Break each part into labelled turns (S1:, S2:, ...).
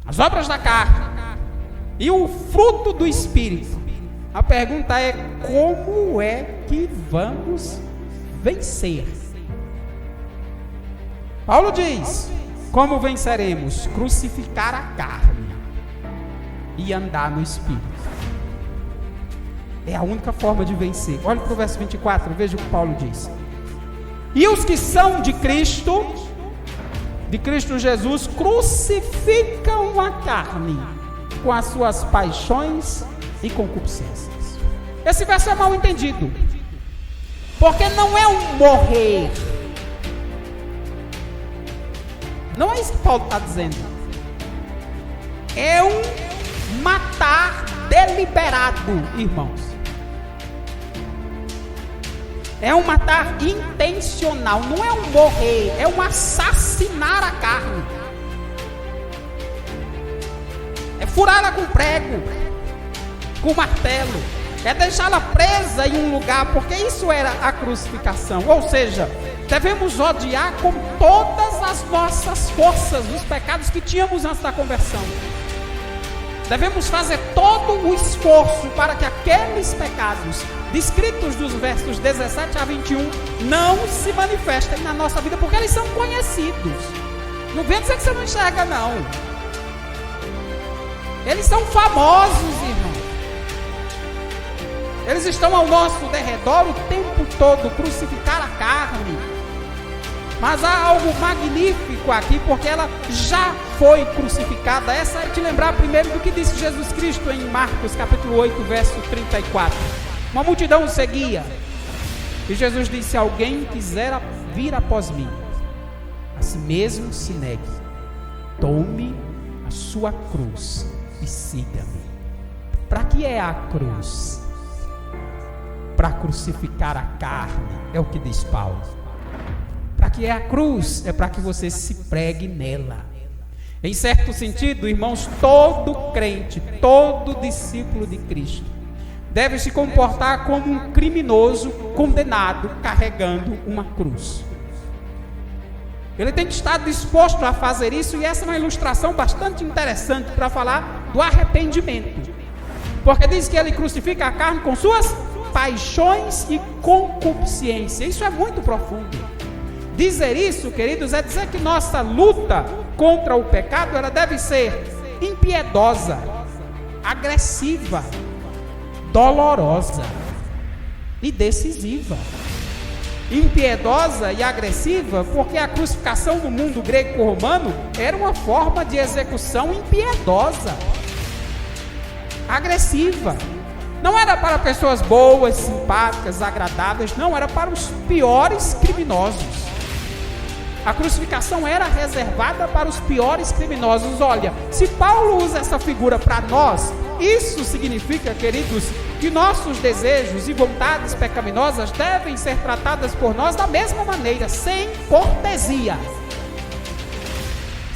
S1: as obras da carne e o fruto do Espírito. A pergunta é: como é que vamos vencer? Paulo diz: como venceremos? Crucificar a carne e andar no Espírito. É a única forma de vencer. Olha para o verso 24, veja o que Paulo diz. E os que são de Cristo Jesus, crucificam a carne com as suas paixões e concupiscências. Esse verso é mal entendido, porque não é um morrer. Não é isso que Paulo está dizendo. É um matar deliberado, irmãos. É um matar intencional. Não é um morrer, é um assassinar a carne. É furá-la com prego, com martelo. É deixá-la presa em um lugar, porque isso era a crucificação. Ou seja, devemos odiar com todas as nossas forças os pecados que tínhamos antes da conversão. Devemos fazer todo o esforço para que aqueles pecados descritos dos versos 17 a 21 não se manifestem na nossa vida, porque eles são conhecidos. Não vem dizer que você não enxerga, não. Eles são famosos, irmão. Eles estão ao nosso derredor o tempo todo, crucificar a carne. Mas há algo magnífico aqui, porque ela já foi crucificada. Essa é te lembrar primeiro do que disse Jesus Cristo em Marcos capítulo 8, verso 34. Uma multidão o seguia, e Jesus disse: se alguém quiser vir após mim, a si mesmo se negue, tome a sua cruz e siga-me. Para que é a cruz? Para crucificar a carne, é o que diz Paulo. Para que é a cruz? É para que você se pregue nela. Em certo sentido, irmãos, todo crente, todo discípulo de Cristo deve se comportar como um criminoso condenado carregando uma cruz. Ele tem que estar disposto a fazer isso, e essa é uma ilustração bastante interessante para falar do arrependimento. Porque diz que ele crucifica a carne com suas paixões e concupiscência. Isso é muito profundo. Dizer isso, queridos, é dizer que nossa luta contra o pecado, ela deve ser impiedosa, agressiva, dolorosa e decisiva. Impiedosa e agressiva, porque a crucificação no mundo grego-romano era uma forma de execução impiedosa, agressiva. Não era para pessoas boas, simpáticas, agradáveis, não, era para os piores criminosos. A crucificação era reservada para os piores criminosos. Olha, se Paulo usa essa figura para nós, isso significa, queridos, que nossos desejos e vontades pecaminosas devem ser tratadas por nós da mesma maneira, sem cortesia,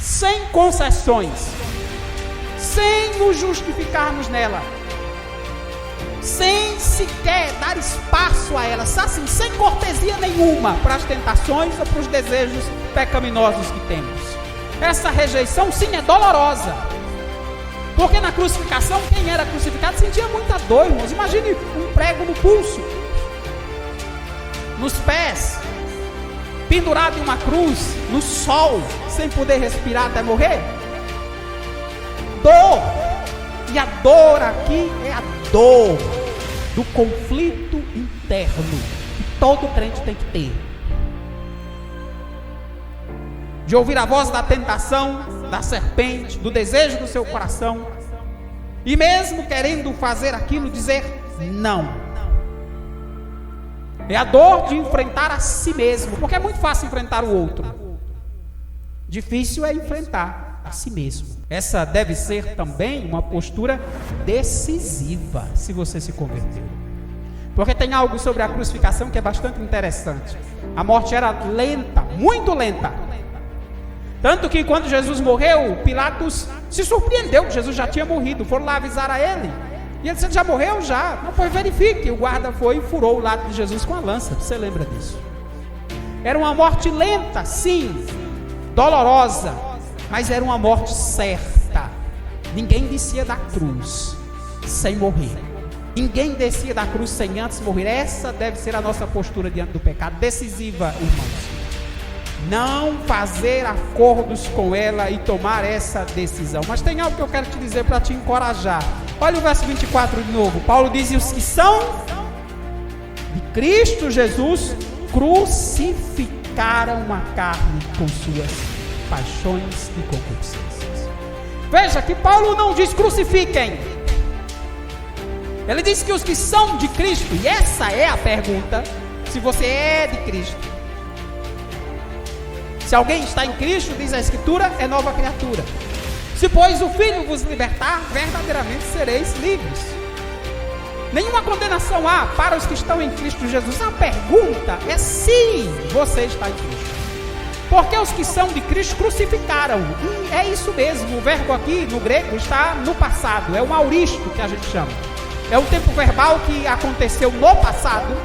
S1: sem concessões, sem nos justificarmos nela, sem sequer dar espaço a elas, assim, sem cortesia nenhuma para as tentações ou para os desejos pecaminosos que temos. Essa rejeição, sim, é dolorosa, porque na crucificação, quem era crucificado sentia muita dor, irmãos. Imagine um prego no pulso, nos pés, pendurado em uma cruz, no sol, sem poder respirar até morrer. Dor. E a dor aqui é a dor do conflito interno que todo crente tem que ter. De ouvir a voz da tentação, da serpente, do desejo do seu coração, e mesmo querendo fazer aquilo, dizer não. É a dor de enfrentar a si mesmo, porque é muito fácil enfrentar o outro, difícil é enfrentar a si mesmo. Essa deve ser também uma postura decisiva, se você se converteu. Porque tem algo sobre a crucificação que é bastante interessante. A morte era lenta, muito lenta. Tanto que quando Jesus morreu, Pilatos se surpreendeu que Jesus já tinha morrido. Foram lá avisar a ele. E ele disse: ele já morreu? Já. Não, pois verifique. O guarda foi e furou o lado de Jesus com a lança. Você lembra disso? Era uma morte lenta, sim, dolorosa, mas era uma morte certa. Ninguém descia da cruz sem morrer. Ninguém descia da cruz sem antes morrer. Essa deve ser a nossa postura diante do pecado, decisiva, irmãos. Não fazer acordos com ela e tomar essa decisão. Mas tem algo que eu quero te dizer para te encorajar. Olha o verso 24 de novo. Paulo diz: e os que são de Cristo Jesus crucificaram a carne com suas paixões e concupiscências. Veja que Paulo não diz crucifiquem. Ele diz que os que são de Cristo, e essa é a pergunta, se você é de Cristo. Se alguém está em Cristo, diz a Escritura, é nova criatura. Se pois o Filho vos libertar, verdadeiramente sereis livres. Nenhuma condenação há para os que estão em Cristo Jesus. A pergunta é se você está em Cristo. Porque os que são de Cristo crucificaram. E é isso mesmo, o verbo aqui no grego está no passado, é um auristo que a gente chama. É um tempo verbal que aconteceu no passado,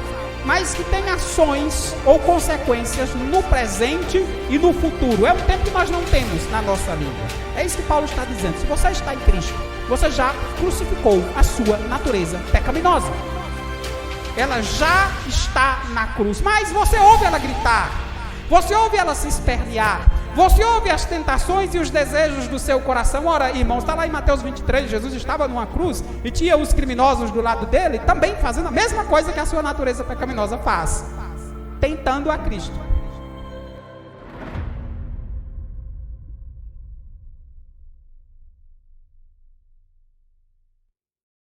S1: mas que tem ações ou consequências no presente e no futuro. É um tempo que nós não temos na nossa língua. É isso que Paulo está dizendo. Se você está em Cristo, você já crucificou a sua natureza pecaminosa. Ela já está na cruz. Mas você ouve ela gritar, você ouve ela se espernear, você ouve as tentações e os desejos do seu coração. Ora, irmãos, está lá em Mateus 23, Jesus estava numa cruz e tinha os criminosos do lado dele, também fazendo a mesma coisa que a sua natureza pecaminosa faz, tentando a Cristo.